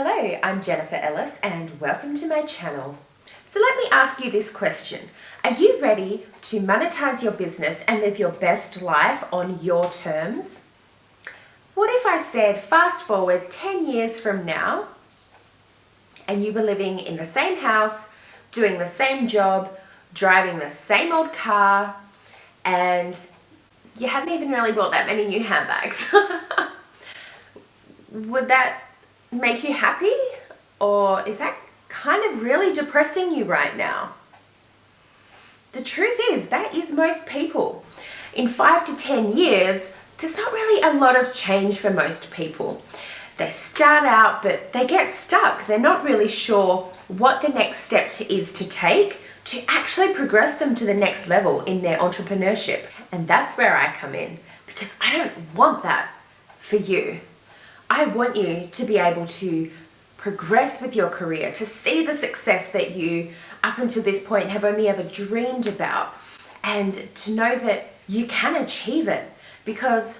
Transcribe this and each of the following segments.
Hello, I'm Jennifer Ellis and welcome to my channel. So let me ask you this question. Are you ready to monetize your business and live your best life on your terms? What if I said fast forward 10 years from now and you were living in the same house, doing the same job, driving the same old car, and you hadn't even really bought that many new handbags? Would that make you happy? Or is that kind of really depressing you right now? The truth is, that is most people. In 5 to 10 years, there's not really a lot of change for most people. They start out, but they get stuck. They're not really sure what the next step is to take to actually progress them to the next level in their entrepreneurship. And that's where I come in, because I don't want that for you. I want you to be able to progress with your career, to see the success that you, up until this point, have only ever dreamed about, and to know that you can achieve it. Because,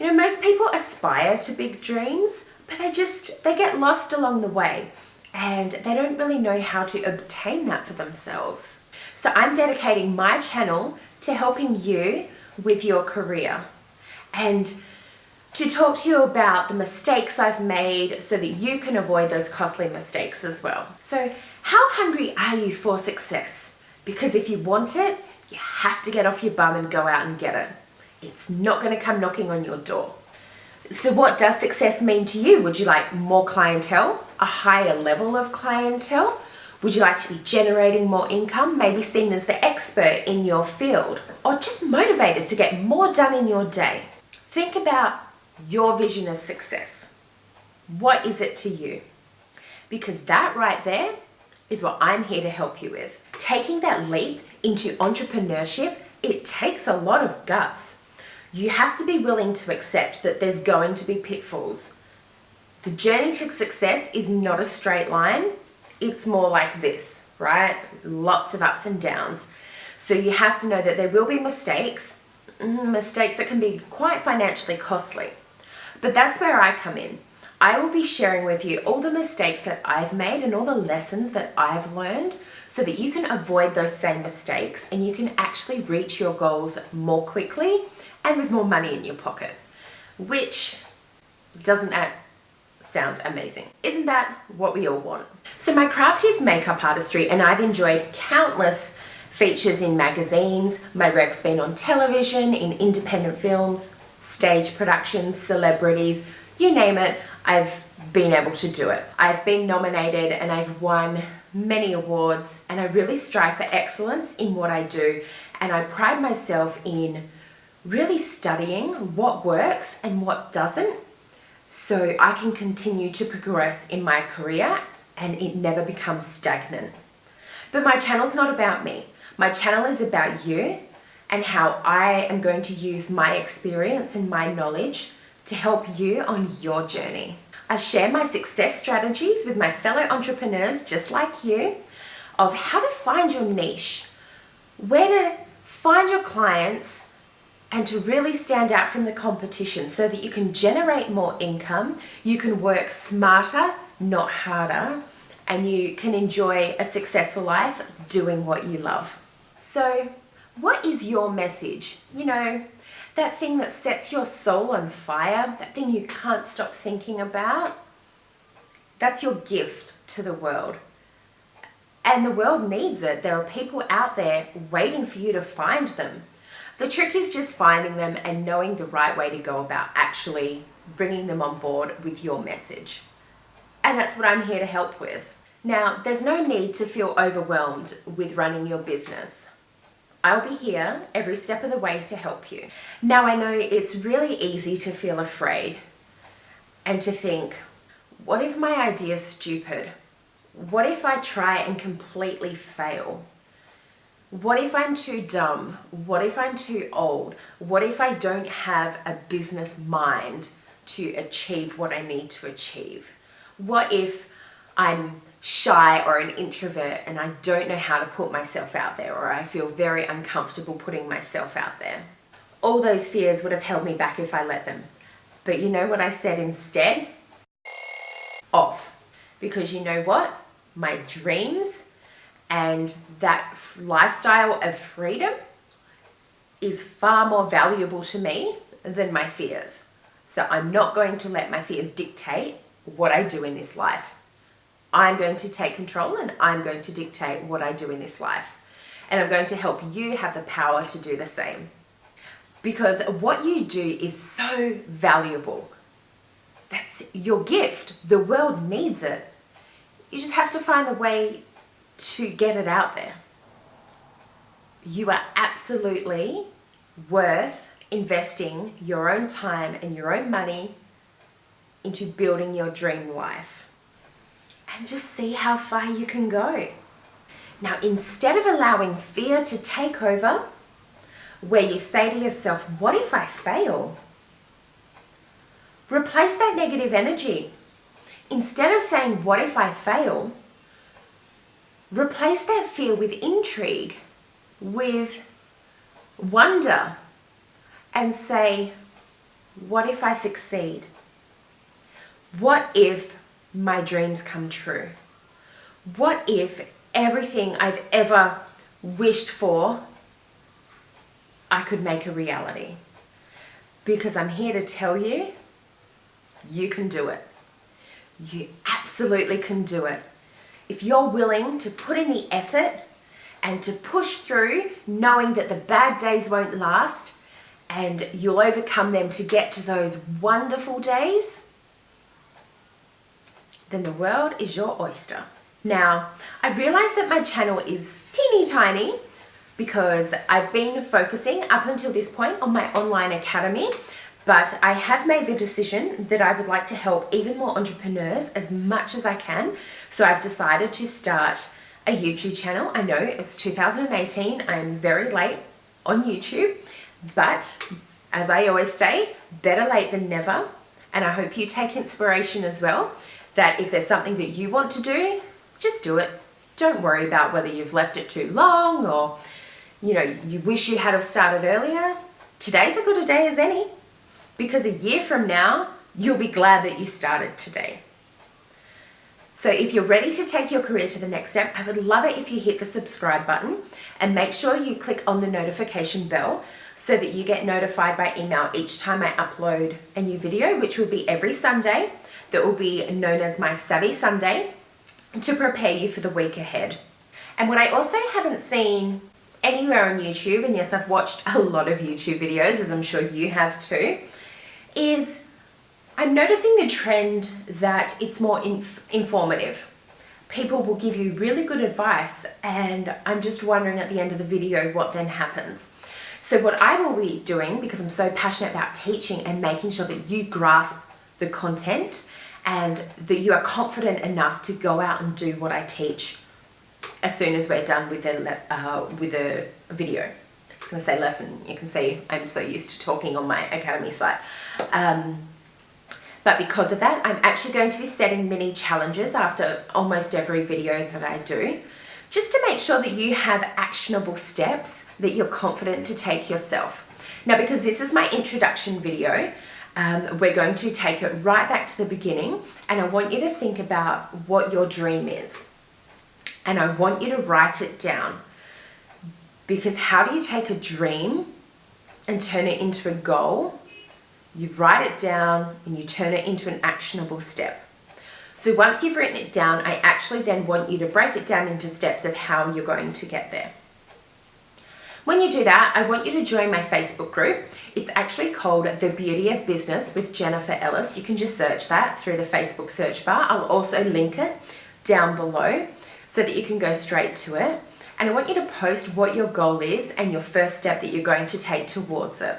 most people aspire to big dreams, but they get lost along the way, and they don't really know how to obtain that for themselves. So I'm dedicating my channel to helping you with your career, and to talk to you about the mistakes I've made so that you can avoid those costly mistakes as well. So how hungry are you for success? Because if you want it, you have to get off your bum and go out and get it. It's not going to come knocking on your door. So what does success mean to you? Would you like more clientele, a higher level of clientele? Would you like to be generating more income, maybe seen as the expert in your field, or just motivated to get more done in your day? Think about your vision of success. What is it to you? Because that right there is what I'm here to help you with. Taking that leap into entrepreneurship, it takes a lot of guts. You have to be willing to accept that there's going to be pitfalls. The journey to success is not a straight line. It's more like this, right? Lots of ups and downs. So you have to know that there will be mistakes that can be quite financially costly. But that's where I come in. I will be sharing with you all the mistakes that I've made and all the lessons that I've learned so that you can avoid those same mistakes and you can actually reach your goals more quickly and with more money in your pocket. Which, doesn't that sound amazing? Isn't that what we all want? So my craft is makeup artistry, and I've enjoyed countless features in magazines. My work's been on television, in independent films, stage productions, celebrities, you name it, I've been able to do it. I've been nominated and I've won many awards, and I really strive for excellence in what I do, and I pride myself in really studying what works and what doesn't so I can continue to progress in my career and it never becomes stagnant. But my channel's not about me. My channel is about you and how I am going to use my experience and my knowledge to help you on your journey. I share my success strategies with my fellow entrepreneurs just like you of how to find your niche, where to find your clients, and to really stand out from the competition so that you can generate more income, you can work smarter, not harder, and you can enjoy a successful life doing what you love. So, what is your message? That thing that sets your soul on fire, that thing you can't stop thinking about, that's your gift to the world. And the world needs it. There are people out there waiting for you to find them. The trick is just finding them and knowing the right way to go about actually bringing them on board with your message. And that's what I'm here to help with. Now, there's no need to feel overwhelmed with running your business. I'll be here every step of the way to help you. Now, I know it's really easy to feel afraid and to think, what if my idea is stupid? What if I try and completely fail? What if I'm too dumb? What if I'm too old? What if I don't have a business mind to achieve what I need to achieve? What if I'm shy or an introvert and I don't know how to put myself out there, or I feel very uncomfortable putting myself out there? All those fears would have held me back if I let them. But you know what I said instead? Off. Because you know what? My dreams and that lifestyle of freedom is far more valuable to me than my fears. So I'm not going to let my fears dictate what I do in this life. I'm going to take control and I'm going to dictate what I do in this life. And I'm going to help you have the power to do the same. Because what you do is so valuable. That's your gift. The world needs it. You just have to find the way to get it out there. You are absolutely worth investing your own time and your own money into building your dream life. And just see how far you can go. Now, instead of allowing fear to take over, where you say to yourself, what if I fail? Replace that negative energy. Instead of saying, what if I fail? Replace that fear with intrigue, with wonder, and say, what if I succeed? What if my dreams come true? What if everything I've ever wished for, I could make a reality? Because I'm here to tell you, you can do it. You absolutely can do it. If you're willing to put in the effort and to push through, knowing that the bad days won't last and you'll overcome them to get to those wonderful days, then the world is your oyster. Now, I realize that my channel is teeny tiny because I've been focusing up until this point on my online academy, but I have made the decision that I would like to help even more entrepreneurs as much as I can. So I've decided to start a YouTube channel. I know it's 2018, I'm very late on YouTube, but as I always say, better late than never. And I hope you take inspiration as well, that if there's something that you want to do, just do it. Don't worry about whether you've left it too long or, you wish you had have started earlier. Today's as good a day as any, because a year from now, you'll be glad that you started today. So if you're ready to take your career to the next step, I would love it if you hit the subscribe button and make sure you click on the notification bell so that you get notified by email each time I upload a new video, which will be every Sunday. That will be known as my Savvy Sunday, to prepare you for the week ahead. And what I also haven't seen anywhere on YouTube, and yes, I've watched a lot of YouTube videos, as I'm sure you have too, is I'm noticing the trend that it's more informative. People will give you really good advice, and I'm just wondering at the end of the video what then happens. So what I will be doing, because I'm so passionate about teaching and making sure that you grasp the content and that you are confident enough to go out and do what I teach as soon as we're done with the video. It's going to say lesson. You can see I'm so used to talking on my academy site. But because of that, I'm actually going to be setting mini challenges after almost every video that I do, just to make sure that you have actionable steps that you're confident to take yourself. Now, because this is my introduction video, we're going to take it right back to the beginning, and I want you to think about what your dream is. And I want you to write it down. Because how do you take a dream and turn it into a goal? You write it down and you turn it into an actionable step. So once you've written it down, I actually then want you to break it down into steps of how you're going to get there. When you do that, I want you to join my Facebook group. It's actually called The Beauty of Business with Jennifer Ellis. You can just search that through the Facebook search bar. I'll also link it down below so that you can go straight to it. And I want you to post what your goal is and your first step that you're going to take towards it.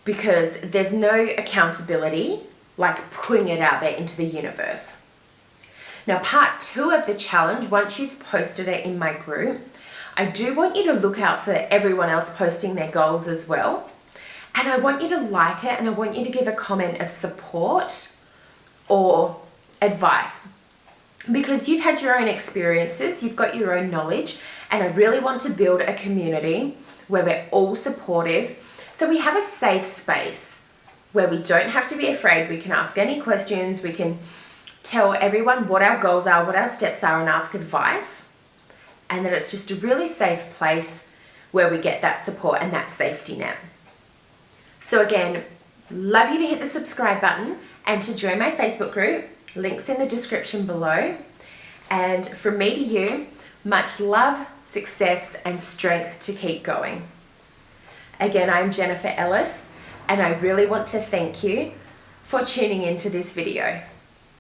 Because there's no accountability like putting it out there into the universe. Now, part 2 of the challenge, once you've posted it in my group, I do want you to look out for everyone else posting their goals as well. And I want you to like it, and I want you to give a comment of support or advice. Because you've had your own experiences, you've got your own knowledge, and I really want to build a community where we're all supportive. So we have a safe space where we don't have to be afraid. We can ask any questions. We can tell everyone what our goals are, what our steps are, and ask advice. And that it's just a really safe place where we get that support and that safety net. So again, love you to hit the subscribe button and to join my Facebook group. Links in the description below. And from me to you, much love, success, and strength to keep going. Again, I'm Jennifer Ellis, and I really want to thank you for tuning into this video.